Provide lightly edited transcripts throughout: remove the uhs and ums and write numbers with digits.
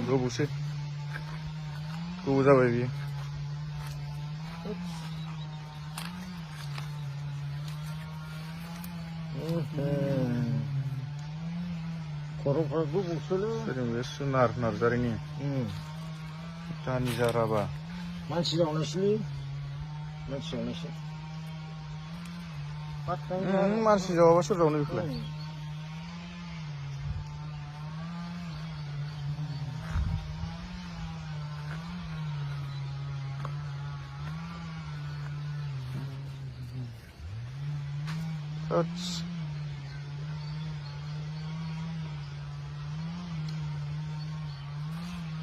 गोबौसै गोबाव जाबाय बियो खर'फ्रा गोबौसोलै सोरजों बे सोनार नार्जारिनि दानि जाराबा मानसि जावनायसोलै मानसि जावनायसो मानसि जावाबा सोर जावनो बेखौलाय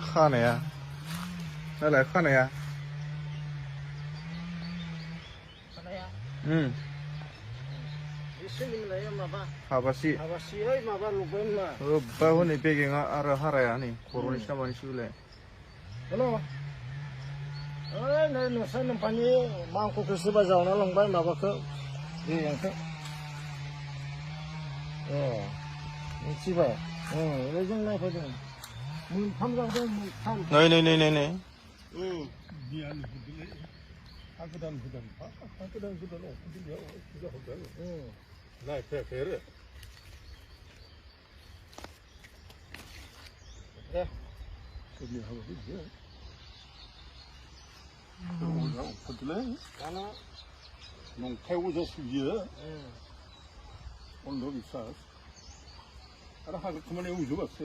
खानाया नालाय खानाया हाबासि होब्बा हनै बेगेङा आरो हाराया नै खर'निसो नामानिसो बेलाय हेल' ओइ नै नोंस्रा नोम्फानि मांख'खौ सोरबा जावना लांबाय माबाखौ बेगेंखौ मिथिबाय ओरैजों नायफैदों मोनथाम जादों मोनथाम नै गोदान नायफैयाखै आरो सोरनि हाबा बिदिया दाना नंखाय अजासो बियो अन्ध' बिसास आरो हाग्रा खामानियाव उजोबासो